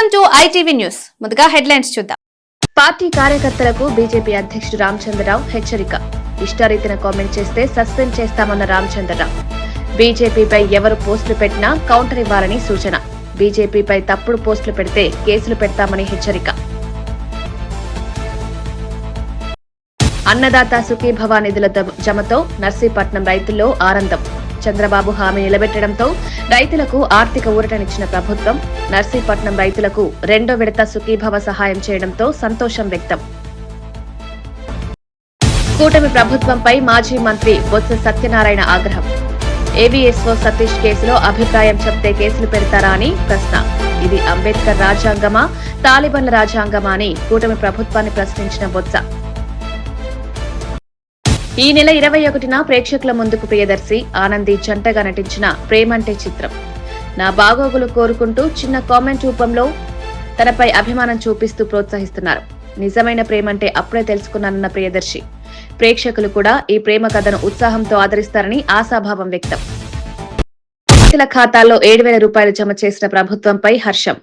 Welcome to ITV news. ముందుగా headlines చూద్దాం. Party కార్యకర్తలకు బీజేపీ అధ్యక్షుడు రామచంద్రరావు హెచ్చరిక. ఇష్టారీతిన కామెంట్ చేస్తే సస్పెండ్ చేస్తామన్న రామచంద్రరావు. బీజేపీపై ఎవరు పోస్టులు పెట్టినా కౌంటర్ ఇవ్వాలని సూచన. బీజేపీపై తప్పుడు పోస్టులు పెడితే కేసులు పెడతామని హెచ్చరిక. అన్నదాత సుఖీభవ నిధుల జమతో నర్సీపట్నం రైతుల్లో ఆనందం. చంద్రబాబు హామీ నిలబెట్టడంతో రైతులకు ఆర్థిక ఊరటనిచ్చిన ప్రభుత్వం నర్సీపట్నం రైతులకు రెండో విడత సుఖీభవ సహాయం చేయడంతో సంతోషం వ్యక్తం. కూటమి ప్రభుత్వంపై మాజీ మంత్రి బొత్స సత్యనారాయణ ఆగ్రహం. ఏబీఎస్ఓ సతీష్ కేసులో అభిప్రాయం చెప్తే కేసులు పెడతారా అని ప్రశ్న. ఇది అంబేద్కర్ రాజ్యాంగమా, తాలిబాన్ల రాజ్యాంగమా అని కూటమి ప్రభుత్వాన్ని ప్రశ్నించిన బొత్స. ఈ నెల 21న ప్రేక్షకుల ముందుకు ప్రియదర్శి ఆనంది జంటగా నటించిన ప్రేమంటే చిత్రం. నా బాగోగులు కోరుకుంటూ చిన్న కామెంట్ రూపంలో తనపై అభిమానం చూపిస్తూ ప్రోత్సహిస్తున్నారు. నిజమైన ప్రేమంటే అప్పుడే తెలుసుకున్నానన్న ప్రియదర్శి. ప్రేక్షకులు కూడా ఈ ప్రేమ కథను ఉత్సాహంతో ఆదరిస్తారని ఆశాభావం వ్యక్తం. రైతుల ఖాతాల్లో 7,000 రూపాయలు జమ చేసిన ప్రభుత్వంపై హర్షం.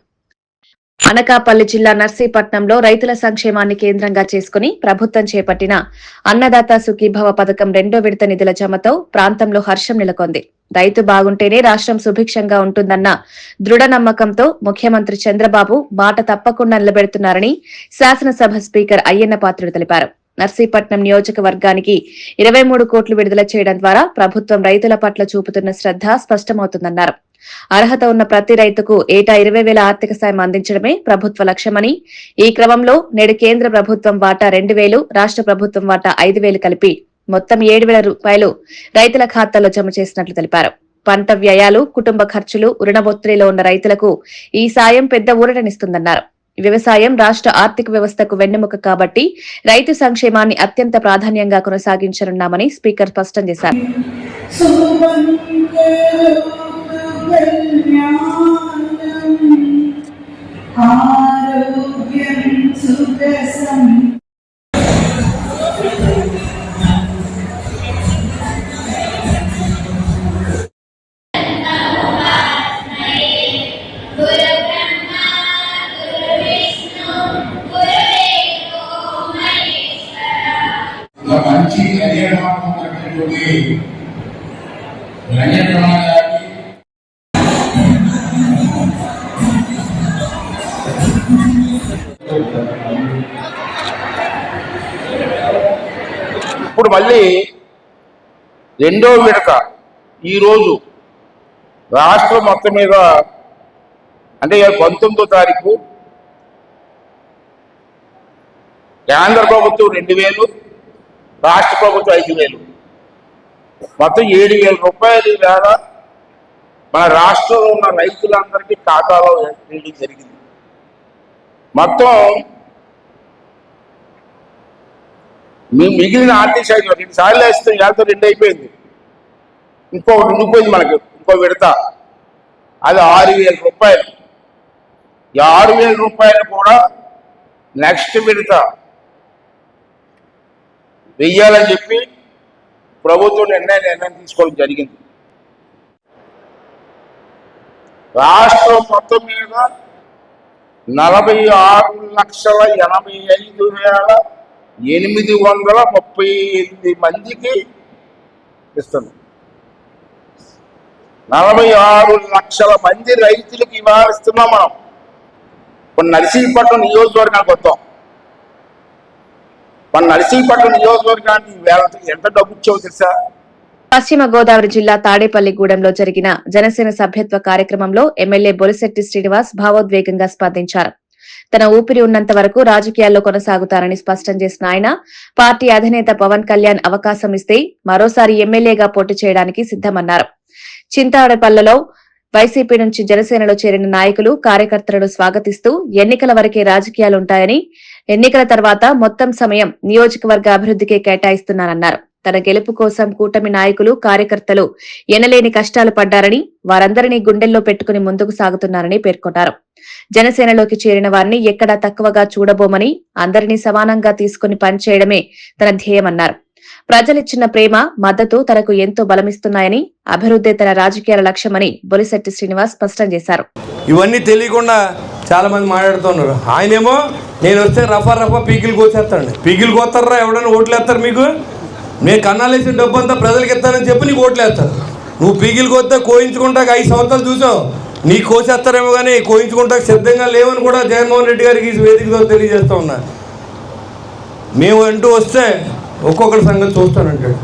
అనకాపల్లి జిల్లా నర్సీపట్నంలో రైతుల సంక్షేమాన్ని కేంద్రంగా చేసుకుని ప్రభుత్వం చేపట్టిన అన్నదాత సుఖీభవ పథకం రెండో విడత నిధుల జమతో ప్రాంతంలో హర్షం నెలకొంది. రైతు బాగుంటేనే రాష్ట్రం సుభిక్షంగా ఉంటుందన్న దృఢ నమ్మకంతో ముఖ్యమంత్రి చంద్రబాబు మాట తప్పకుండా నిలబెడుతున్నారని శాసనసభ స్పీకర్ అయ్యన్న పాత్రుడు తెలిపారు. నర్సీపట్నం నియోజకవర్గానికి 23 కోట్లు విడుదల చేయడం ద్వారా ప్రభుత్వం రైతుల పట్ల చూపుతున్న శ్రద్ధ స్పష్టమవుతుందన్నారు. అర్హత ఉన్న ప్రతి రైతుకు ఏటా 20,000 ఆర్థిక సాయం అందించడమే ప్రభుత్వ లక్ష్యమని, ఈ క్రమంలో నేడు కేంద్ర ప్రభుత్వం వాటా 2,000, రాష్ట్ర ప్రభుత్వం వాటా 5,000 కలిపి మొత్తం 7,000 రూపాయలు రైతుల ఖాతాల్లో జమ చేసినట్లు తెలిపారు. పంట వ్యయాలు, కుటుంబ ఖర్చులు, రుణ ఒత్తిడిలో ఉన్న రైతులకు ఈ సాయం పెద్ద ఊరటనిస్తుందన్నారు. వ్యవసాయం రాష్ట్ర ఆర్థిక వ్యవస్థకు వెన్నెముక కాబట్టి రైతు సంక్షేమాన్ని అత్యంత ప్రాధాన్యంగా కొనసాగించనున్నామని స్పీకర్ స్పష్టం చేశారు. మంచి కళ్యాణమైనటువంటి రంగప్రమాణ గారికి ఇప్పుడు మళ్ళీ రెండో విడత ఈరోజు రాష్ట్రం మొత్తం మీద అంటే 19వ తారీఖు కేంద్ర ప్రభుత్వం 2,000, రాష్ట్ర ప్రభుత్వం 5,000, మొత్తం 7,000 రూపాయలు వేళ మన రాష్ట్రంలో ఉన్న రైతులందరికీ ఖాతాలో వేయడం జరిగింది. మొత్తం మిగిలిన ఆర్థిక శాఖ 2 సార్లు వేస్తే వేళతో 2 అయిపోయింది. ఇంకొకటి ఉండిపోయింది మనకు, ఇంకో విడత, అది 6,000 రూపాయలు. ఈ 6,000 రూపాయలు కూడా నెక్స్ట్ విడత వెయ్యాలని చెప్పి ప్రభుత్వం నిర్ణయం తీసుకోవడం జరిగింది. రాష్ట్రం మొత్తం మీద 46,85,838 మందికి ఇస్తున్నాం. 46 లక్షల మంది రైతులకు ఇవాళ ఇస్తున్నాం. మనం ఇప్పుడు నర్సీపట్నం నియోజకవర్గానికి వస్తాం. మన నర్సీపట్నం నియోజకవర్గానికి ఎంత డబ్బు ఇచ్చావో తెలుసా? పశ్చిమ గోదావరి జిల్లా తాడేపల్లిగూడెంలో జరిగిన జనసేన సభ్యత్వ కార్యక్రమంలో ఎమ్మెల్యే బొలిశెట్టి శ్రీనివాస్ భావోద్వేగంగా స్పందించారు. తన ఊపిరి ఉన్నంత వరకు రాజకీయాల్లో కొనసాగుతారని స్పష్టం చేసిన ఆయన, పార్టీ అధినేత పవన్ కళ్యాణ్ అవకాశం ఇస్తే మరోసారి ఎమ్మెల్యేగా పోటీ చేయడానికి సిద్దమన్నారు. చింతాడపల్లిలో వైసీపీ నుంచి జనసేనలో చేరిన నాయకులు, కార్యకర్తలను స్వాగతిస్తూ ఎన్నికల వరకే రాజకీయాలుంటాయని, ఎన్నికల తర్వాత మొత్తం సమయం నియోజకవర్గ అభివృద్ధికే కేటాయిస్తున్నారన్నారు. తన గెలుపు కోసం కూటమి నాయకులు, కార్యకర్తలు ఎనలేని కష్టాలు పడ్డారని, వారందరినీ గుండెల్లో పెట్టుకుని ముందుకు సాగుతున్నారని పేర్కొన్నారు. జనసేనలోకి చేరిన వారిని ఎక్కడా తక్కువగా చూడబోమని, అందరినీ సమానంగా తీసుకుని పనిచేయడమే తన ధ్యేయమన్నారు. ప్రజలిచ్చిన ప్రేమ, మద్దతు తనకు ఎంతో బలమిస్తున్నాయని, అభివృద్ధి తన రాజకీయాల లక్ష్యమని బొలిశెట్టి శ్రీనివాస్ స్పష్టం చేశారు. ఇవన్నీ తెలియకుండా చాలా మంది మాట్లాడుతున్నారు. ఆయనేమో నేను వస్తే రఫా పీకిలు కోసేస్తాడు. పీకిలు కోస్తారా? ఎవడన్నా ఓట్లు వేస్తారు మీకు? నేను కన్నాలేసిన డబ్బు అంతా ప్రజలకు ఇస్తానని చెప్పి నీకు ఓట్లు వేస్తారు. నువ్వు పీకిలు కోస్తే కోయించుకుంటాక 5 సంవత్సరాలు చూసావు. నీకు కోసేస్తారేమో కానీ కోయించుకుంటాక సిద్ధంగా లేవని కూడా జగన్మోహన్ రెడ్డి గారికి ఈ వేదికతో తెలియజేస్తూ ఉన్నా. మేము అంటూ వస్తే ఒక్కొక్కరి సంగతి చూస్తానంటాడు.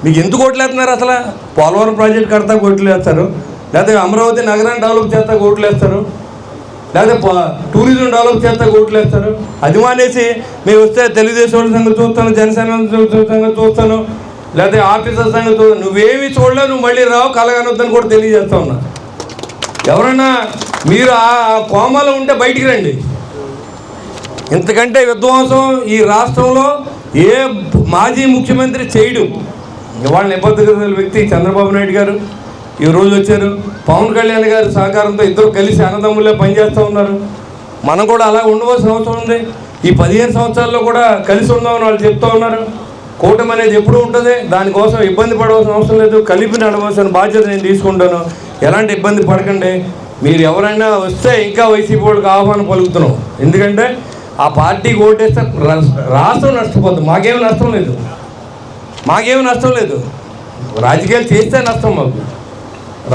మీకు ఎందుకు ఓట్లు వేస్తున్నారు? అసలు పోలవరం ప్రాజెక్ట్ కడతా ఓట్లు వేస్తారు, లేకపోతే అమరావతి నగరాన్ని డెవలప్ చేస్తా ఓట్లు వేస్తారు, లేకపోతే టూరిజం డెవలప్ చేస్తా ఓట్లు వేస్తారు. అది మానేసి మేము వస్తే తెలుగుదేశం వాళ్ళ సంగతి చూస్తాను, జనసేన సంగతి చూస్తాను, లేకపోతే ఆఫీసర్ సంగతి చూస్తాను. నువ్వేమి చూడలేవు, నువ్వు మళ్ళీ రావు, కలగనొద్దని కూడా తెలియజేస్తా ఉన్నా. ఎవరన్నా మీరు ఆ కోమాలో ఉంటే బయటికి రండి. ఇంతకంటే విధ్వంసం ఈ రాష్ట్రంలో ఏ మాజీ ముఖ్యమంత్రి చేయడు. ఇవాళ నిబద్ధత వ్యక్తి చంద్రబాబు నాయుడు గారు ఈరోజు వచ్చారు. పవన్ కళ్యాణ్ గారి సహకారంతో ఇద్దరు కలిసి అన్నదమ్ములే పనిచేస్తూ ఉన్నారు. మనం కూడా అలా ఉండవలసిన అవసరం ఉంది. ఈ 15 సంవత్సరాల్లో కూడా కలిసి ఉందామని వాళ్ళు చెప్తూ ఉన్నారు. కూటమి అనేది ఎప్పుడు ఉంటుంది, దానికోసం ఇబ్బంది పడవలసిన అవసరం లేదు. కలిపి నడవలసిన బాధ్యత నేను తీసుకుంటాను. ఎలాంటి ఇబ్బంది పడకండి. మీరు ఎవరైనా వస్తే ఇంకా వైసీపీ వాళ్ళకి ఆహ్వానం పలుకుతున్నాం. ఎందుకంటే ఆ పార్టీకి ఓటేస్తే రాష్ట్రం నష్టపోతుంది. మాకేమీ నష్టం లేదు. రాజకీయాలు చేస్తే నష్టం మాకు.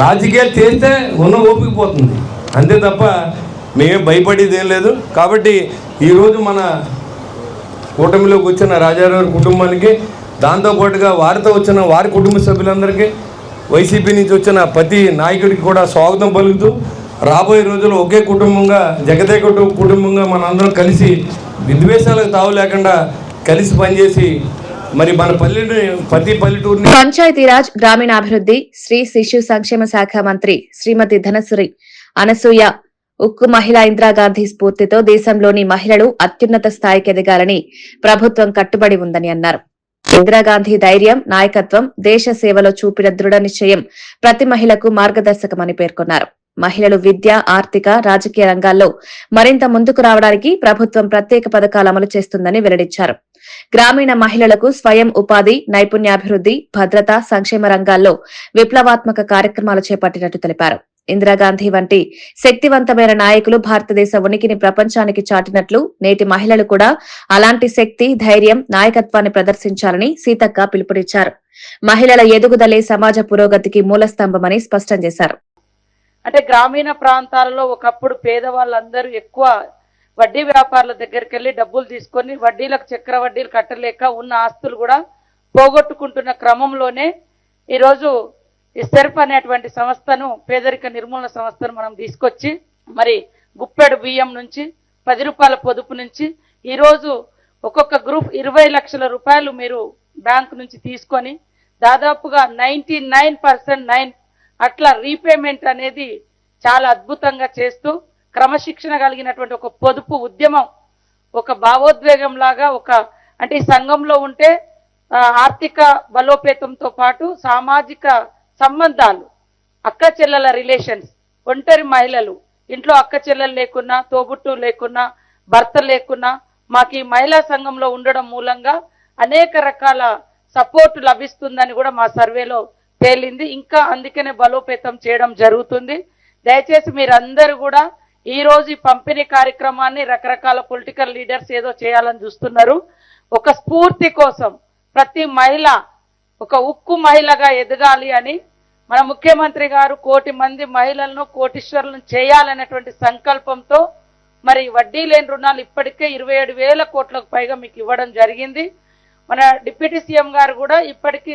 రాజకీయాలు చేస్తే ఉన్న ఓపిక పోతుంది అంతే తప్ప మేమే భయపడేది ఏం లేదు. కాబట్టి ఈరోజు మన కూటమిలోకి వచ్చిన రాజారావు కుటుంబానికి, దాంతోపాటుగా వారితో వచ్చిన వారి కుటుంబ సభ్యులందరికీ, వైసీపీ నుంచి వచ్చిన ప్రతి నాయకుడికి కూడా స్వాగతం పలుకుతూ రాబోయే రోజుల్లో ఒకే కుటుంబంగా, జగదే కుటుంబంగా మనందరం కలిసి విద్వేషాలకు తావు లేకుండా కలిసి పనిచేసి మరి మన ప్రతి పల్లెటూరుని పంచాయతీరాజ్, గ్రామీణాభివృద్ధి, స్త్రీ శిశు సంక్షేమ శాఖ మంత్రి శ్రీమతి ధనశ్రీ అనసూయ ఉక్కు మహిళా ఇందిరాగాంధీ స్ఫూర్తితో దేశంలోని మహిళలు అత్యున్నత స్థాయికి ఎదగాలని ప్రభుత్వం కట్టుబడి ఉందని అన్నారు. ఇందిరాగాంధీ ధైర్యం, నాయకత్వం, దేశ సేవలో చూపిన దృఢ నిశ్చయం ప్రతి మహిళకు మార్గదర్శకమని పేర్కొన్నారు. మహిళలు విద్య, ఆర్థిక, రాజకీయ రంగాల్లో మరింత ముందుకు రావడానికి ప్రభుత్వం ప్రత్యేక పథకాలు అమలు చేస్తుందని వెల్లడించారు. గ్రామీణ మహిళలకు స్వయం ఉపాధి, నైపుణ్యాభివృద్ధి, భద్రత, సంక్షేమ రంగాల్లో విప్లవాత్మక కార్యక్రమాలు చేపట్టినట్టు తెలిపారు. ఇందిరాగాంధీ వంటి శక్తివంతమైన నాయకులు భారతదేశ ఉనికిని ప్రపంచానికి చాటినట్లు నేటి మహిళలు కూడా అలాంటి శక్తి, ధైర్యం, నాయకత్వాన్ని ప్రదర్శించాలని సీతక్క పిలుపునిచ్చారు. మహిళల ఎదుగుదలే సమాజ పురోగతికి మూలస్తంభమని స్పష్టం చేశారు. అంటే గ్రామీణ ప్రాంతాలలో ఒకప్పుడు పేదవాళ్ళందరూ ఎక్కువ వడ్డీ వ్యాపారుల దగ్గరికి వెళ్ళి డబ్బులు తీసుకొని వడ్డీలకు చక్ర వడ్డీలు కట్టలేక ఉన్న ఆస్తులు కూడా పోగొట్టుకుంటున్న క్రమంలోనే ఈరోజు ఇస్సెర్ప్ అనేటువంటి సంస్థను, పేదరిక నిర్మూలన సంస్థను మనం తీసుకొచ్చి మరి గుప్పెడు బియ్యం నుంచి 10 రూపాయల పొదుపు నుంచి ఈరోజు ఒక్కొక్క గ్రూప్ 20 లక్షల రూపాయలు మీరు బ్యాంకు నుంచి తీసుకొని దాదాపుగా 99% అట్లా రీపేమెంట్ అనేది చాలా అద్భుతంగా చేస్తూ క్రమశిక్షణ కలిగినటువంటి ఒక పొదుపు ఉద్యమం, ఒక భావోద్వేగం లాగా అంటే ఈ సంఘంలో ఉంటే ఆర్థిక బలోపేతంతో పాటు సామాజిక సంబంధాలు, అక్క చెల్లెల రిలేషన్స్, ఒంటరి మహిళలు, ఇంట్లో అక్క చెల్లెలు లేకున్నా, తోబుట్టు లేకున్నా, భర్త లేకున్నా మాకు ఈ మహిళా సంఘంలో ఉండడం మూలంగా అనేక రకాల సపోర్ట్ లభిస్తుందని కూడా మా సర్వేలో తేలింది. ఇంకా అందుకనే బలోపేతం చేయడం జరుగుతుంది. దయచేసి మీరందరూ కూడా ఈ రోజు ఈ పంపిణీ కార్యక్రమాన్ని రకరకాల పొలిటికల్ లీడర్స్ ఏదో చేయాలని చూస్తున్నారు. ఒక స్ఫూర్తి కోసం ప్రతి మహిళ ఒక ఉక్కు మహిళగా ఎదగాలి అని మన ముఖ్యమంత్రి గారు 1 కోటి మంది మహిళలను కోటీశ్వరులను చేయాలనేటువంటి సంకల్పంతో మరి వడ్డీ లేని రుణాలు ఇప్పటికే 27,000 కోట్లకు పైగా మీకు ఇవ్వడం జరిగింది. మన డిప్యూటీ సీఎం గారు కూడా ఇప్పటికీ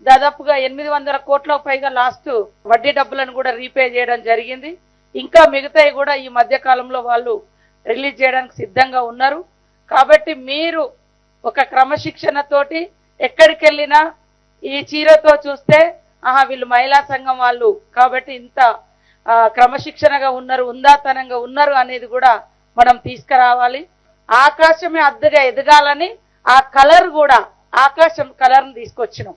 దాదాపుగా 800 కోట్లకు పైగా లాస్ట్ వడ్డీ డబ్బులను కూడా రీపే చేయడం జరిగింది. ఇంకా మిగతాయి కూడా ఈ మధ్య కాలంలో వాళ్ళు రిలీజ్ చేయడానికి సిద్ధంగా ఉన్నారు. కాబట్టి మీరు ఒక క్రమశిక్షణతోటి ఎక్కడికి వెళ్ళినా ఈ చీరతో చూస్తే వీళ్ళు మహిళా సంఘం వాళ్ళు కాబట్టి ఇంత క్రమశిక్షణగా ఉన్నారు, ఉందాతనంగా ఉన్నారు అనేది కూడా మనం తీసుకురావాలి. ఆకాశమే అద్దగా ఎదగాలని ఆ కలర్ కూడా ఆకాశం కలర్ని తీసుకొచ్చినాం,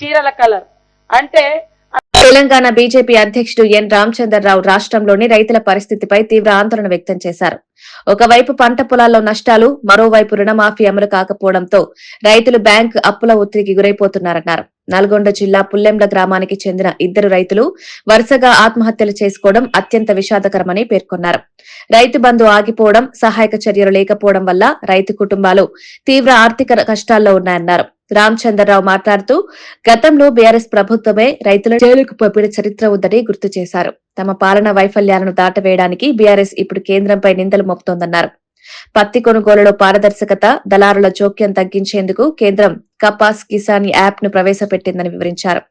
చీరల కలర్. అంటే తెలంగాణ బీజేపీ అధ్యక్షుడు ఎన్ రామచంద్రరావు రాష్ట్రంలోని రైతుల పరిస్థితిపై తీవ్ర ఆందోళన వ్యక్తం చేశారు. ఒకవైపు పంట పొలాల్లో నష్టాలు, మరోవైపు రుణమాఫీ అమలు కాకపోవడంతో రైతులు బ్యాంకు అప్పుల ఒత్తిడికి గురైపోతున్నారన్నారు. నల్గొండ జిల్లా పుల్లెంల గ్రామానికి చెందిన 2 రైతులు వరుసగా ఆత్మహత్యలు చేసుకోవడం అత్యంత విషాదకరమని పేర్కొన్నారు. రైతు బంధు ఆగిపోవడం, సహాయక చర్యలు లేకపోవడం వల్ల రైతు కుటుంబాలు తీవ్ర ఆర్థిక కష్టాల్లో ఉన్నాయన్నారు. రామచంద్రరావు మాట్లాడుతూ గతంలో బీఆర్ఎస్ ప్రభుత్వమే రైతుల జైలుకు పంపిన చరిత్ర ఉందని గుర్తు చేశారు. తమ పాలన వైఫల్యాలను దాటవేయడానికి బీఆర్ఎస్ ఇప్పుడు కేంద్రంపై నిందలు మోపుతోందన్నారు. పత్తి కొనుగోలులో పారదర్శకత, దళారుల జోక్యం తగ్గించేందుకు కేంద్రం కపాస్ కిసాన్ యాప్ ను ప్రవేశపెట్టిందని వివరించారు.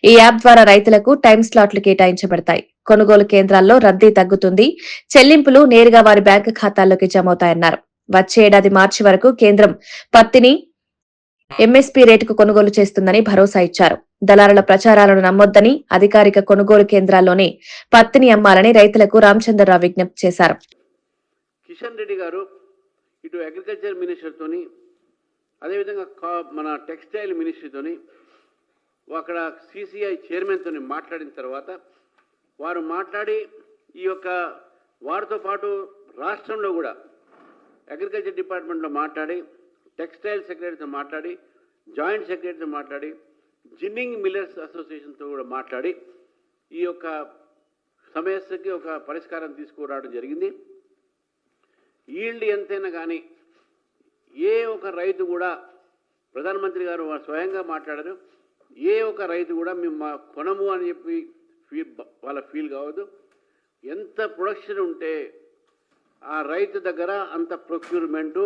ఈ యాప్ ద్వారా రైతులకు టైం స్లాట్లు కేటాయించబడతాయి. కొనుగోలు కేంద్రాల్లో రద్దీ తగ్గుతుంది. చెల్లింపులు నేరుగా వారి బ్యాంకు ఖాతాల్లోకి జమవుతాయన్నారు. వచ్చే ఏడాది మార్చి వరకు కేంద్రం పత్తిని ఎంఎస్పీ రేటుకు కొనుగోలు చేస్తుందని భరోసా ఇచ్చారు. దళారుల ప్రచారాలను నమ్మొద్దని, అధికారిక కొనుగోలు కేంద్రాల్లోనే పత్తిని అమ్మాలని రైతులకు రామచంద్రరావు విజ్ఞప్తి చేశారు. కిషన్ రెడ్డి గారు ఇటు అగ్రికల్చర్ మినిస్టర్తోని, అదేవిధంగా మన టెక్స్టైల్ మినిస్ట్రీతోని, అక్కడ సిసిఐ చైర్మన్తో మాట్లాడిన తర్వాత వారు మాట్లాడి ఈ యొక్క వారితో పాటు రాష్ట్రంలో కూడా అగ్రికల్చర్ డిపార్ట్మెంట్లో మాట్లాడి, టెక్స్టైల్ సెక్రటరీతో మాట్లాడి, జాయింట్ సెక్రటరీతో మాట్లాడి, జిన్నింగ్ మిల్లర్స్ అసోసియేషన్తో కూడా మాట్లాడి ఈ యొక్క సమస్యకి ఒక పరిష్కారం తీసుకురావడం జరిగింది. ఈల్డ్ ఎంతైనా కానీ ఏ ఒక రైతు కూడా, ప్రధానమంత్రి గారు స్వయంగా మాట్లాడారు, ఏ ఒక రైతు కూడా మేము మా కొనము అని చెప్పి వాళ్ళ ఫీల్ కావద్దు. ఎంత ప్రొడక్షన్ ఉంటే ఆ రైతు దగ్గర అంత procurement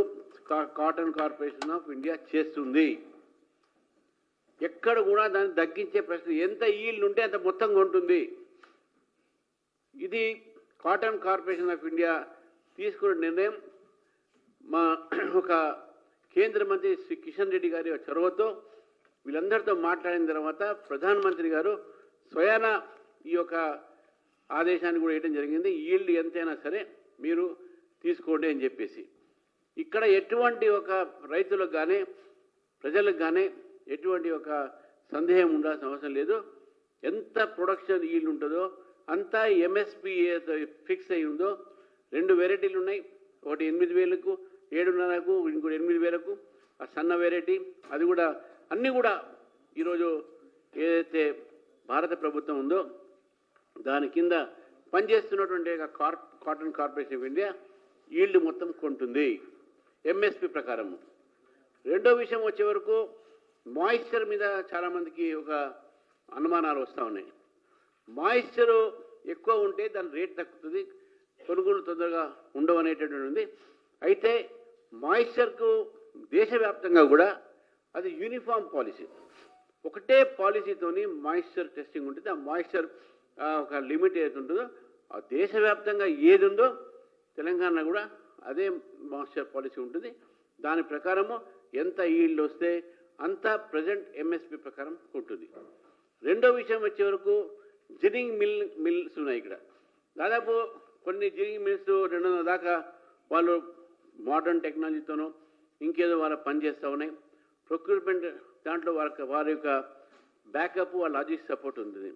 cotton corporation of India చేస్తుంది. ఎక్కడ కూడా దాన్ని తగ్గించే ప్రశ్న, ఎంత ఈల్డ్ ఉంటే అంత మొత్తం కొంటుంది. ఇది కాటన్ కార్పొరేషన్ ఆఫ్ ఇండియా తీసుకున్న నిర్ణయం. మా ఒక కేంద్ర మంత్రి శ్రీ కిషన్ రెడ్డి గారి చొరవతో వీళ్ళందరితో మాట్లాడిన తర్వాత ప్రధానమంత్రి గారు స్వయాన ఈ యొక్క ఆదేశాన్ని కూడా వేయడం జరిగింది. ఈల్డ్ ఎంతైనా సరే మీరు తీసుకోండి అని చెప్పేసి. ఇక్కడ ఎటువంటి ఒక రైతులకు కానీ ప్రజలకు కానీ ఎటువంటి ఒక సందేహం ఉండాల్సిన అవసరం లేదు. ఎంత ప్రొడక్షన్ ఈల్డ్ ఉంటుందో అంతా ఎంఎస్పీ ఫిక్స్ అయి ఉందో. 2 వెరైటీలు ఉన్నాయి, ఒకటి 8,000కు, 7,500కు, ఇంకోటి 8,000కు. ఆ సన్న వెరైటీ అది కూడా అన్నీ కూడా ఈరోజు ఏదైతే భారత ప్రభుత్వం ఉందో దాని కింద పనిచేస్తున్నటువంటి cotton corporation of India yield మొత్తం కొంటుంది ఎంఎస్పి ప్రకారము. రెండో విషయం వచ్చే వరకు మాయిశ్చర్ మీద చాలామందికి ఒక అనుమానాలు వస్తూ ఉన్నాయి. మాయిశ్చరు ఎక్కువ ఉంటే దాని రేట్ తగ్గుతుంది, కొనుగోలు తొందరగా ఉండవు అనేటటువంటి ఉంది. అయితే మాయిశ్చర్కు దేశవ్యాప్తంగా కూడా అది యూనిఫామ్ పాలసీ, ఒకటే పాలసీతోని మాయిశ్చర్ టెస్టింగ్ ఉంటుంది. ఆ మాయిశ్చర్ ఒక లిమిట్ ఏది ఉంటుందో ఆ దేశవ్యాప్తంగా ఏది ఉందో తెలంగాణ కూడా అదే మాయిశ్చర్ పాలసీ ఉంటుంది. దాని ప్రకారము ఎంత ఈల్డ్ వస్తే అంత ప్రజెంట్ ఎంఎస్పి ప్రకారం ఉంటుంది. రెండో విషయం వచ్చే వరకు జిన్నింగ్ మిల్స్ ఉన్నాయి. ఇక్కడ దాదాపు కొన్ని జిన్నింగ్ మిల్స్ 200 దాకా వాళ్ళు మోడర్న్ టెక్నాలజీతోనో ఇంకేదో వాళ్ళ పనిచేస్తూ ఉన్నాయి. ప్రొక్యూర్మెంట్ దాంట్లో వారి యొక్క బ్యాకప్, వాళ్ళ లాజిస్టిక్ సపోర్ట్ ఉంటుంది.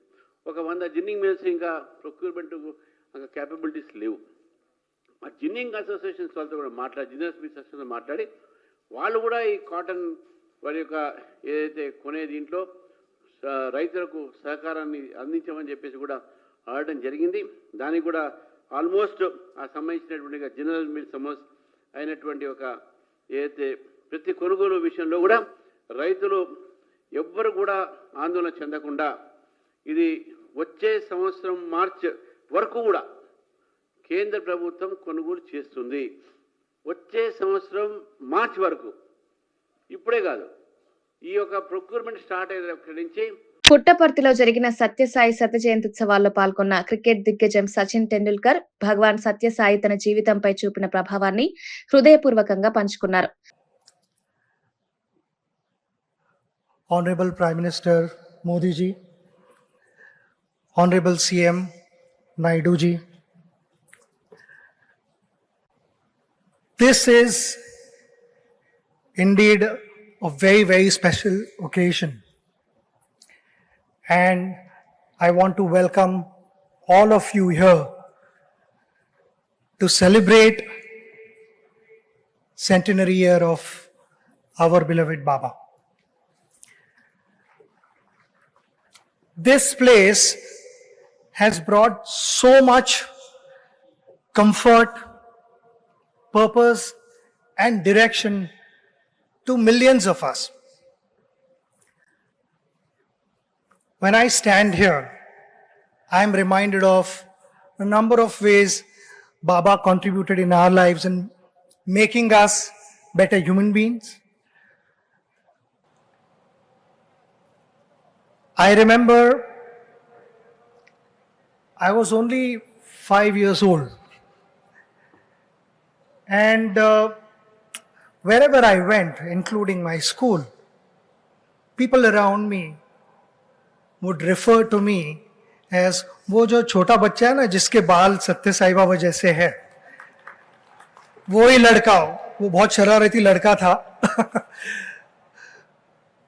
ఒక 100 జిన్నింగ్ మిల్స్ ఇంకా ప్రొక్యూర్మెంట్ క్యాపబిలిటీస్ లేవు. ఆ జిన్నింగ్ అసోసియేషన్స్ వాళ్ళతో కూడా మాట్లాడి, జిన్నర్స్ మిల్స్ అసోసియేషన్తో మాట్లాడి వాళ్ళు కూడా ఈ కాటన్ వారి యొక్క ఏదైతే కొనే దీంట్లో రైతులకు సహకారాన్ని అందించమని చెప్పేసి కూడా అడగడం జరిగింది. దానికి కూడా ఆల్మోస్ట్ ఆ సంబంధించినటువంటి జనరల్ మిల్ సమోస్ అయినటువంటి ఒక ఏదైతే ప్రతి కొనుగోలు విషయంలో కూడా రైతులు ఎవ్వరు కూడా ఆందోళన చెందకుండా ఇది వచ్చే సంవత్సరం మార్చ్ వరకు కూడా కేంద్ర ప్రభుత్వం కొనుగోలు చేస్తుంది. వచ్చే సంవత్సరం మార్చ్ వరకు, ఇప్పుడే కాదు, ఈ యొక్క ప్రొక్యూర్మెంట్ స్టార్ట్ అయినప్పటి నుంచి. పుట్టపర్తిలో జరిగిన సత్యసాయి శత జయంత్యుత్సవాల్లో పాల్గొన్న క్రికెట్ దిగ్గజం సచిన్ టెండూల్కర్ భగవాన్ సత్యసాయి తన జీవితంపై చూపిన ప్రభావాన్ని హృదయపూర్వకంగా పంచుకున్నారు. Honorable Prime Minister Modi ji, Honorable CM Naidu ji, this is indeed a very, very special occasion. And I want to welcome all of you here to celebrate centenary year of our beloved Baba. This place has brought so much comfort, purpose, and direction to millions of us. When I stand here, I am reminded of a number of ways Baba contributed in our lives in making us better human beings. I remember I was only 5 years old, and wherever I went, including my school, people around me would refer to me as वो जो छोटा बच्चा है ना जिसके बाल सत्य साई बाबा जैसे है, वो ही लड़का हो, वो बहुत शरारती लड़का था.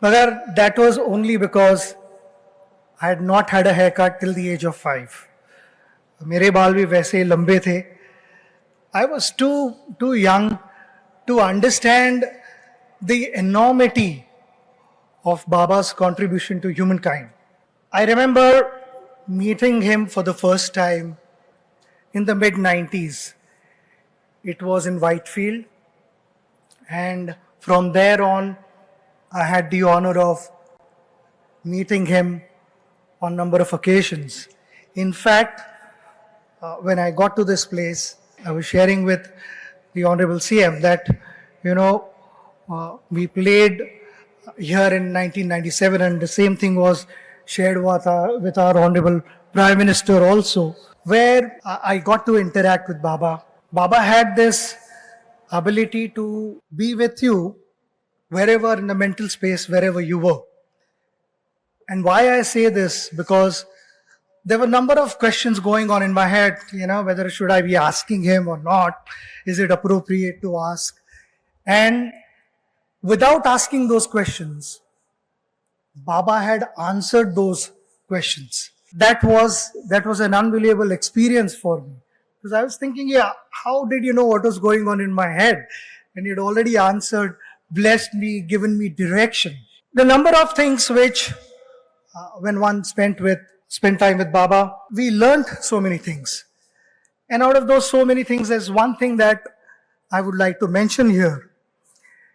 मगर that was only because I had not had a haircut till the age of 5. मेरे बाल भी वैसे लंबे थे. I was too young to understand the enormity of Baba's contribution to humankind. I remember meeting him for the first time in the mid-90s. It was in Whitefield, and from there on, I had the honor of meeting him on number of occasions. In fact, when I got to this place, I was sharing with the Honorable CM that, we played here in 1997, and the same thing was shared with our Honorable Prime Minister also, where I got to interact with Baba. Baba had this ability to be with you wherever in the mental space, wherever you were. And why I say this, because there were a number of questions going on in my head, whether should I be asking him or not? Is it appropriate to ask? And without asking those questions, Baba had answered those questions. That was an unbelievable experience for me. Because I was thinking, how did you know what was going on in my head? And he had already answered, blessed me, given me direction. The number of things which, when one spent time with Baba, we learned so many things. And out of those so many things, there's one thing that I would like to mention here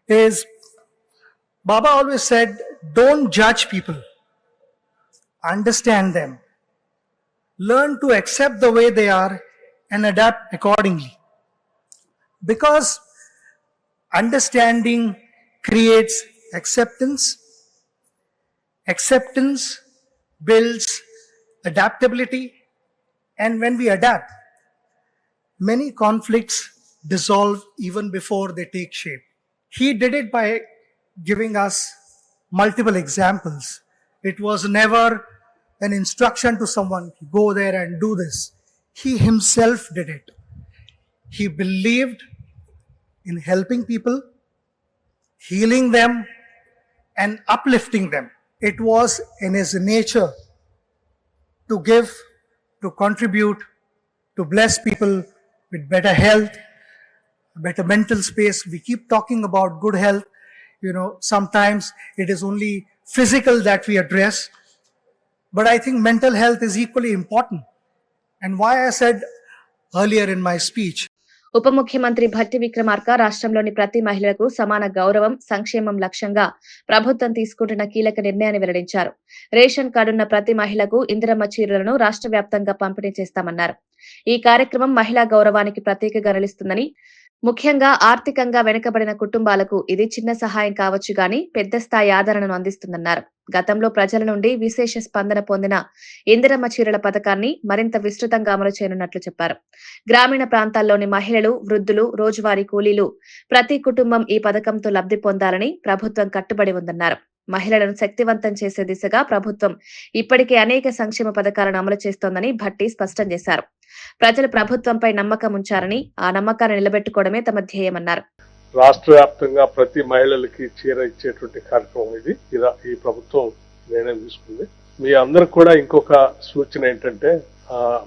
is Baba always said, don't judge people. Understand them. Learn to accept the way they are and adapt accordingly. Because understanding creates acceptance. Acceptance builds adaptability. And when we adapt, many conflicts dissolve even before they take shape. He did it by giving us multiple examples. It was never an instruction to someone, go there and do this. He himself did it. He believed in helping people, healing them, and uplifting them. It was in his nature to give, to contribute, to bless people with better health, better mental space. We keep talking about good health. Sometimes it is only physical that we address, but I think mental health is equally important. And why I said earlier in my speech, ఉప ముఖ్యమంత్రి భట్టి విక్రమార్క రాష్ట్రంలోని ప్రతి మహిళకు సమాన గౌరవం, సంక్షేమం లక్ష్యంగా ప్రభుత్వం తీసుకుంటున్న కీలక నిర్ణయాన్ని వెల్లడించారు. రేషన్ కార్డున్న ప్రతి మహిళకు ఇందిరమ్మ చీరలను రాష్ట్ర వ్యాప్తంగా పంపిణీ చేస్తామన్నారు. ఈ కార్యక్రమం మహిళా గౌరవానికి ప్రతీకగా నిలుస్తుందని, ముఖ్యంగా ఆర్థికంగా వెనుకబడిన కుటుంబాలకు ఇది చిన్న సహాయం కావచ్చు గాని పెద్ద స్థాయి ఆదరణను అందిస్తుందన్నారు. గతంలో ప్రజల నుండి విశేష స్పందన పొందిన ఇందిరమ్మ చీరల పథకాన్ని మరింత విస్తృతంగా అమలు చేయనున్నట్లు చెప్పారు. గ్రామీణ ప్రాంతాల్లోని మహిళలు, వృద్ధులు, రోజువారీ కూలీలు ప్రతి కుటుంబం ఈ పథకంతో లబ్ధి పొందాలని ప్రభుత్వం కట్టుబడి ఉందన్నారు. మహిళలను శక్తివంతం చేసే దిశగా ప్రభుత్వం ఇప్పటికే అనేక సంక్షేమ పథకాలను అమలు చేస్తోందని భట్టి స్పష్టం చేశారు. ప్రజలు ప్రభుత్వంపై నమ్మకం ఉంచారని, ఆ నమ్మకాన్ని నిలబెట్టుకోవడమే తమ ధ్యేయమన్నారు. రాష్ట్ర వ్యాప్తంగా ప్రతి మహిళలకి చీర ఇచ్చేటువంటి కార్యక్రమం ఇది. ఈ ప్రభుత్వం నిర్ణయం తీసుకుంది. మీ అందరికి కూడా ఇంకొక సూచన ఏంటంటే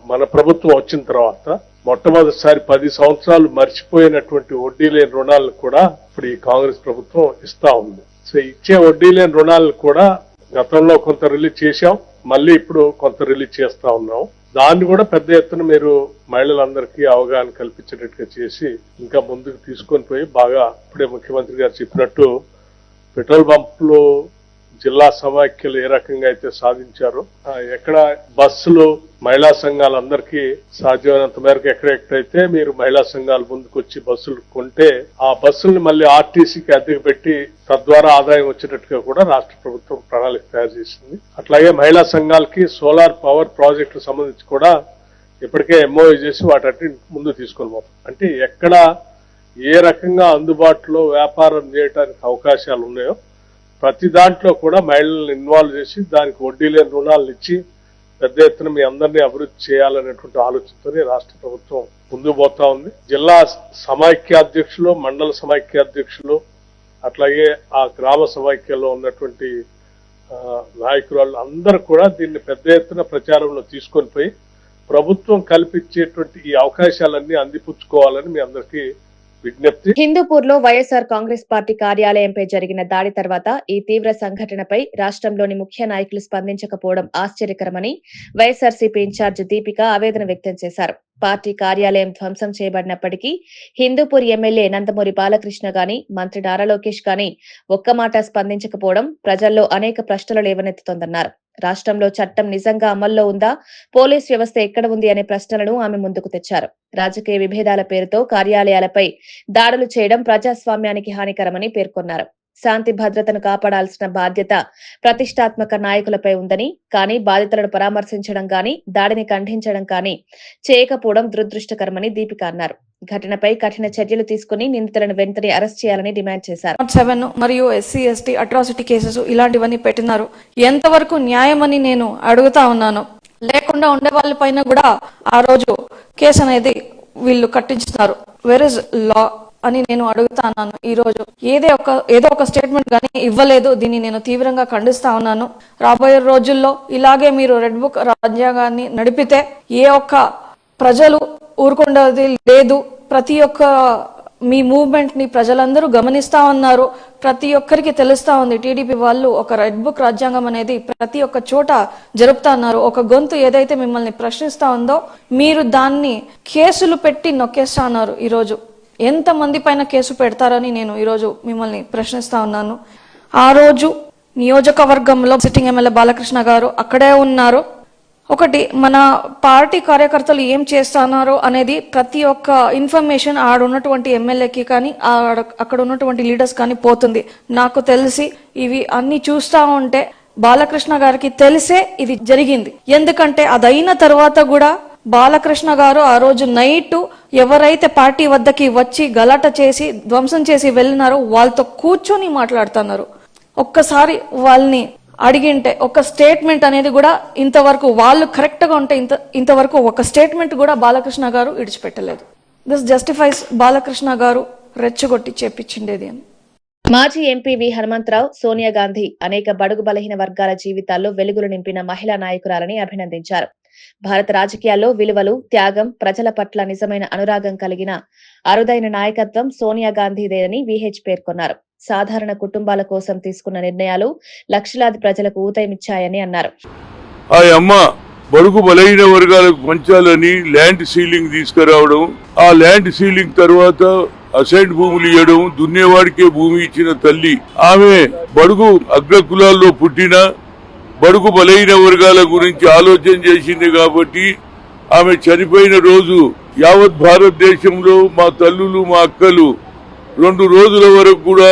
మన ప్రభుత్వం వచ్చిన తర్వాత మొట్టమొదటిసారి 10 సంవత్సరాలు మర్చిపోయినటువంటి వడ్డీ లేని రుణాలను కూడా ఇప్పుడు ఈ కాంగ్రెస్ ప్రభుత్వం ఇస్తా ఉంది. సో ఇచ్చే వడ్డీ లేని రుణాలను కూడా గతంలో కొంత రిలీజ్ చేశాం, మళ్ళీ ఇప్పుడు కొంత రిలీజ్ చేస్తా ఉన్నాం. దాన్ని కూడా పెద్ద ఎత్తున మీరు మహిళలందరికీ అవగాహన కల్పించేటట్టుగా చేసి ఇంకా ముందుకు తీసుకొని పోయి బాగా ఇప్పుడే ముఖ్యమంత్రి గారు చెప్పినట్టు పెట్రోల్ బంపులు జిల్లా సమాఖ్యలు ఏ రకంగా అయితే సాధించారో ఎక్కడ బస్సులు మహిళా సంఘాలందరికీ సాధ్యమైనంత మేరకు ఎక్కడెక్కడైతే మీరు మహిళా సంఘాలు ముందుకు వచ్చి బస్సులు కొంటే ఆ బస్సుల్ని మళ్ళీ ఆర్టీసీకి అద్దెకు పెట్టి తద్వారా ఆదాయం వచ్చేటట్టుగా కూడా రాష్ట్ర ప్రభుత్వం ప్రణాళిక తయారు చేసింది. అట్లాగే మహిళా సంఘాలకి సోలార్ పవర్ ప్రాజెక్టులకు సంబంధించి కూడా ఇప్పటికే ఎంఓయూ చేసి వాటి ముందు తీసుకొని పోతాం. అంటే ఎక్కడ ఏ రకంగా అందుబాటులో వ్యాపారం చేయడానికి అవకాశాలు ఉన్నాయో ప్రతి దాంట్లో కూడా మహిళలను ఇన్వాల్వ్ చేసి దానికి వడ్డీ లేని రుణాలను ఇచ్చి పెద్ద ఎత్తున మీ అందరినీ అభివృద్ధి చేయాలనేటువంటి ఆలోచనతోనే రాష్ట్ర ప్రభుత్వం ముందుకు పోతా ఉంది. జిల్లా సమైక్యాధ్యక్షులు, మండల సమైక్యాధ్యక్షులు, అట్లాగే ఆ గ్రామ సమైక్యలో ఉన్నటువంటి నాయకురాళ్ళు అందరూ కూడా దీన్ని పెద్ద ఎత్తున ప్రచారంలో తీసుకొని పోయి ప్రభుత్వం కల్పించేటువంటి ఈ అవకాశాలన్నీ అందిపుచ్చుకోవాలని మీ అందరికీ విజ్ఞప్తి. హిందూపూర్ లో వైఎస్ఆర్ కాంగ్రెస్ పార్టీ కార్యాలయంపై జరిగిన దాడి తర్వాత ఈ తీవ్ర సంఘటనపై రాష్ట్రంలోని ముఖ్య నాయకులు స్పందించకపోవడం ఆశ్చర్యకరమని వైఎస్ఆర్సీపీ ఇన్ఛార్జ్ దీపిక ఆవేదన వ్యక్తం చేశారు. పార్టీ కార్యాలయం ధ్వంసం చేయబడినప్పటికీ హిందూపూర్ ఎమ్మెల్యే నందమూరి బాలకృష్ణ గాని, మంత్రి నారా లోకేష్ గాని ఒక్క మాట స్పందించకపోవడం ప్రజల్లో అనేక ప్రశ్నలు లేవనెత్తుతోందన్నారు. రాష్ట్రంలో చట్టం నిజంగా అమల్లో ఉందా, పోలీస్ వ్యవస్థ ఎక్కడ ఉంది అనే ప్రశ్నలను ఆమె ముందుకు తెచ్చారు. రాజకీయ విభేదాల పేరుతో కార్యాలయాలపై దాడులు చేయడం ప్రజాస్వామ్యానికి హానికరమని పేర్కొన్నారు. శాంతి భద్రతను కాపాడాల్సిన బాధ్యత ప్రతిష్టాత్మక నాయకులపై ఉందని, కానీ బాధితులను పరామర్శించడం గాని, దాడిని ఖండించడం కానీ చేయకపోవడం దురదృష్టకరమని దీపిక అన్నారు. ఘటనపై కఠిన చర్యలు తీసుకుని నిందితులను వెంటనే అరెస్ట్ చేయాలని డిమాండ్ చేశారు. 7 మరియు SC/ST అట్రాసిటీ కేసెస్ ఇలాంటివన్నీ పెట్టినారు. ఎంతవరకు న్యాయమని నేను అడుగుతా ఉన్నాను. లేకుండా ఉండే వాళ్ళ పైన కూడా ఆ రోజు కేసు అనేది వీళ్ళు కట్టించున్నారు. వేర్ ఇస్ లా అని నేను అడుగుతాను. ఈ రోజు ఏదో ఒక స్టేట్మెంట్ గానీ ఇవ్వలేదు. దీన్ని నేను తీవ్రంగా ఖండిస్తా ఉన్నాను. రాబోయే రోజుల్లో ఇలాగే మీరు రెడ్ బుక్ రాజ్యాంగాన్ని నడిపితే ఏ ఒక్క ప్రజలు ఊరుకుండేది లేదు. ప్రతి ఒక్క మీ మూవ్మెంట్ ని ప్రజలందరూ గమనిస్తా ఉన్నారు. ప్రతి ఒక్కరికి తెలుస్తా ఉంది టీడీపీ వాళ్ళు ఒక రెడ్ బుక్ రాజ్యాంగం అనేది ప్రతి ఒక్క చోట జరుపుతా ఉన్నారు. ఒక గొంతు ఏదైతే మిమ్మల్ని ప్రశ్నిస్తా ఉందో మీరు దాన్ని కేసులు పెట్టి నొక్కేస్తా ఉన్నారు. ఈ రోజు ఎంత మంది పైన కేసు పెడతారని నేను ఈరోజు మిమ్మల్ని ప్రశ్నిస్తా ఉన్నాను. ఆ రోజు నియోజకవర్గంలో సిట్టింగ్ ఎమ్మెల్యే బాలకృష్ణ గారు అక్కడే ఉన్నారు. ఒకటి మన పార్టీ కార్యకర్తలు ఏం చేస్తున్నారు అనేది ప్రతి ఒక్క ఇన్ఫర్మేషన్ ఆడున్నటువంటి ఎమ్మెల్యేకి కానీ అక్కడ ఉన్నటువంటి లీడర్స్ కానీ పోతుంది. నాకు తెలిసి ఇవి అన్ని చూస్తా ఉంటే బాలకృష్ణ గారికి తెలిసే ఇది జరిగింది. ఎందుకంటే అదైన తర్వాత కూడా బాలకృష్ణ గారు ఆ రోజు నైట్ ఎవరైతే పార్టీ వద్దకి వచ్చి గలాట చేసి ధ్వంసం చేసి వెళ్ళినారో వాళ్ళతో కూర్చొని మాట్లాడుతున్నారు. ఒక్కసారి వాళ్ళని అడిగింటే ఒక స్టేట్మెంట్ అనేది కూడా ఇంతవరకు వాళ్ళు కరెక్ట్ గా ఉంటే ఇంతవరకు ఒక స్టేట్మెంట్ కూడా బాలకృష్ణ గారు ఇడిచిపెట్టలేదు. దిస్ జస్టిఫైస్ బాలకృష్ణ గారు రెచ్చగొట్టి చేపించిండేది అని. మాజీ ఎంపీ వి హనుమంతరావు, సోనియా గాంధీ అనేక బడుగు బలహీన వర్గాల జీవితాల్లో వెలుగులు నింపిన మహిళా నాయకురాలని అభినందించారు. భారత రాజకీయాల్లో విలువలు, త్యాగం, ప్రజల పట్ల నిజమైన అనురాగం కలిగిన అరుదైన నాయకత్వం సోనియా గాంధీదేనని విహెచ్ పేర్కొన్నారు. సాధారణ కుటుంబాల కోసం తీసుకున్న నిర్ణయాలు లక్షలాది ప్రజలకు ఊతమిచ్చాయని అన్నారు. ఆ అమ్మ బడుగు బలహీన వర్గాలకు పంచాలని ల్యాండ్ సీలింగ్ తీసుకురావడం, ఆ ల్యాండ్ సీలింగ్ తర్వాత అసైన్ భూములు ఇవ్వడం, దున్నేవాడికే భూమి ఇచ్చిన తల్లి ఆమె. బడుగు అగ్ర కులాల్లో పుట్టిన బడుగు బలహీన వర్గాల గురించి ఆలోచన చేసింది కాబట్టి ఆమె చనిపోయిన రోజు యావత్ భారతదేశంలో మా తల్లులు, మా అక్కలు 2 రోజుల వరకు కూడా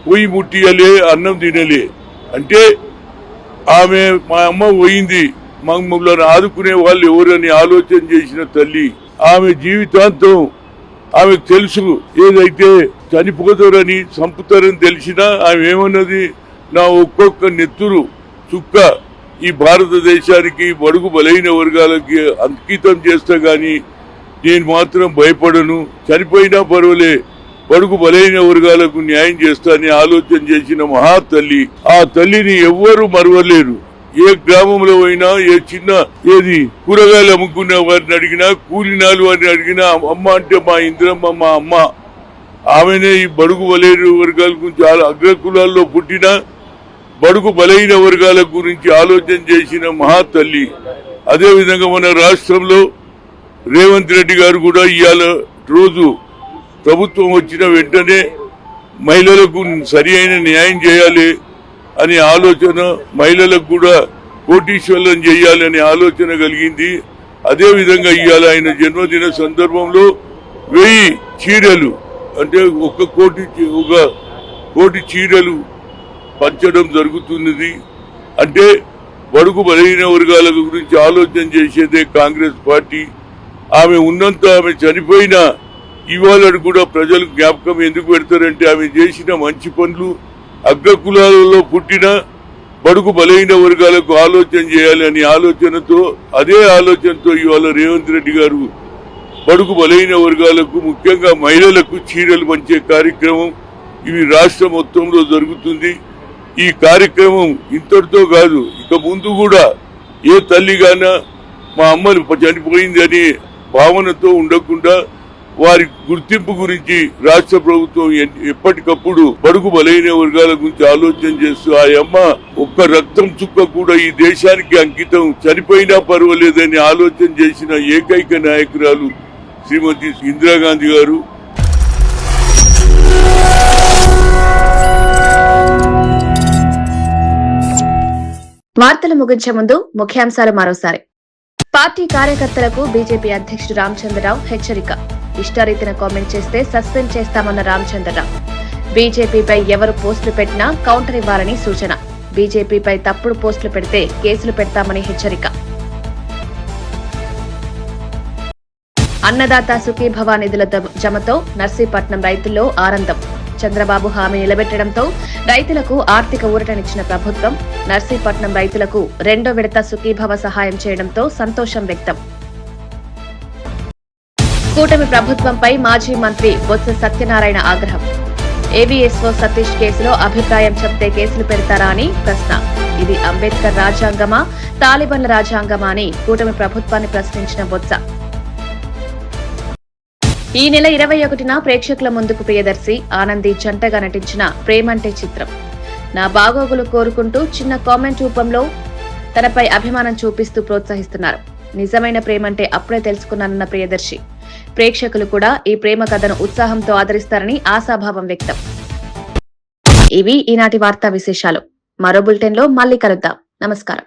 పొయ్యి ముట్టియలే, అన్నం తినలే. అంటే ఆమె మా అమ్మ పోయింది, మమ్మల్ని ఆదుకునే వాళ్ళు ఎవరని ఆలోచన చేసిన తల్లి. ఆమె జీవితాంతం ఆమెకు తెలుసు ఏదైతే చనిపోతారని, చంపుతారని తెలిసినా ఆమె ఏమన్నది, నా ఒక్కొక్క నెత్తురు చుక్క ఈ భారతదేశానికి బడుగు బలహీన వర్గాలకి అంకితం చేస్తా గాని నేను మాత్రం భయపడను, చనిపోయినా పర్వాలే, బడుగు బలహీన వర్గాలకు న్యాయం చేస్తానని ఆలోచన చేసిన మహా తల్లి. ఆ తల్లిని ఎవ్వరూ మరవలేరు. ఏ గ్రామంలో అయినా ఏ చిన్న ఏది కూరగాయలు అమ్ముకునే వారిని అడిగినా, కూలినాలు వారిని అడిగినా, అమ్మ అంటే మా ఇందిరమ్మ మా అమ్మ. ఆమెనే ఈ బడుగు బలైన వర్గాల గురించి అగ్రకులాల్లో పుట్టిన బడుగు బలైన వర్గాల గురించి ఆలోచన చేసిన మహా తల్లి. అదేవిధంగా మన రాష్ట్రంలో రేవంత్ రెడ్డి గారు కూడా ఇవాళ రోజు ప్రభుత్వం వచ్చిన వెంటనే మహిళలకు సరి అయిన న్యాయం చేయాలి అనే ఆలోచన, మహిళలకు కూడా కోటీశ్వరులను చేయాలనే ఆలోచన కలిగింది. అదేవిధంగా ఇవాళ ఆయన జన్మదిన సందర్భంలో 1000 చీరలు అంటే ఒక కోటి చీరలు పంచడం జరుగుతున్నది. అంటే బడుగు బలహీన వర్గాల గురించి ఆలోచన చేసేదే కాంగ్రెస్ పార్టీ. ఆమె ఉన్నంత, ఆమె చనిపోయినా ఇవాళ కూడా ప్రజలు జ్ఞాపకం ఎందుకు పెడతారంటే ఆమె చేసిన మంచి పనులు. అగ్రకులాలలో పుట్టిన బడుగు బలహీన వర్గాలకు ఆలోచన చేయాలి అనే ఆలోచనతో, అదే ఆలోచనతో ఇవాళ రేవంత్ రెడ్డి గారు బడుగు బలహీన వర్గాలకు, ముఖ్యంగా మహిళలకు చీరలు పంచే కార్యక్రమం ఇవి రాష్ట్రం మొత్తంలో జరుగుతుంది. ఈ కార్యక్రమం ఇంతటితో కాదు, ఇక ముందు కూడా ఏ తల్లిగానా మా అమ్మలు చనిపోయింది అనే భావనతో ఉండకుండా వారి గుర్తింపు గురించి రాష్ట్ర ప్రభుత్వం ఎప్పటికప్పుడు బడుగు బలైన వర్గాల గురించి ఆలోచన చేస్తూ ఆ అమ్మ ఒక్క రక్తం చుక్క కూడా ఈ దేశానికి అంకితం, చనిపోయినా పర్వాలేదని ఆలోచన చేసిన ఏకైక నాయకురాలు శ్రీమతి ఇందిరాగాంధీ గారు. వార్తలు ముగించే ముందు ముఖ్యాంశాలు మరోసారి. పార్టీ కార్యకర్తలకు బీజేపీ అధ్యక్షుడు రామచంద్రరావు హెచ్చరిక. ఇష్టారీతిన కామెంట్ చేస్తే సస్పెండ్ చేస్తామన్న రామచంద్రరావు. బీజేపీపై ఎవరు పోస్టులు పెట్టినా కౌంటర్ ఇవ్వాలని సూచన. బీజేపీపై తప్పుడు పోస్టులు పెడితే కేసులు పెడతామని హెచ్చరిక. అన్నదాత సుఖీభవ నిధుల జమతో నర్సీపట్నం రైతుల్లో ఆనందం. చంద్రబాబు హామీ నిలబెట్టడంతో రైతులకు ఆర్థిక ఊరటనిచ్చిన ప్రభుత్వం. నర్సీపట్నం రైతులకు 2వ విడత సుఖీభవ సహాయం చేయడంతో సంతోషం వ్యక్తం. కూటమి ప్రభుత్వంపై మాజీ మంత్రి బొత్స సత్యనారాయణ ఆగ్రహం. ఏబీఎస్ఓ సతీష్ కేసులో అభిప్రాయం చెప్తే కేసులు పెడతారా అని ప్రశ్న. ఇది అంబేద్కర్ రాజ్యాంగమా, తాలిబాన్ల రాజ్యాంగమా అని కూటమి ప్రభుత్వాన్ని ప్రశ్నించిన బొత్స. ఈ నెల 21న ప్రేక్షకుల ముందుకు ప్రియదర్శి ఆనంది జంటగా నటించిన ప్రేమంటే చిత్రం. నా బాగోగులు కోరుకుంటూ చిన్న కామెంట్ రూపంలో తనపై అభిమానం చూపిస్తూ ప్రోత్సహిస్తున్నారు. నిజమైన ప్రేమంటే అప్పుడే తెలుసుకున్నానన్న ప్రియదర్శి. ప్రేక్షకులు కూడా ఈ ప్రేమ కథను ఉత్సాహంతో ఆదరిస్తారని ఆశాభావం వ్యక్తం. ఇవి ఈనాటి వార్తా విశేషాలు. మరో బులెటిన్లో మళ్లీ కలుద్దాం. నమస్కారం.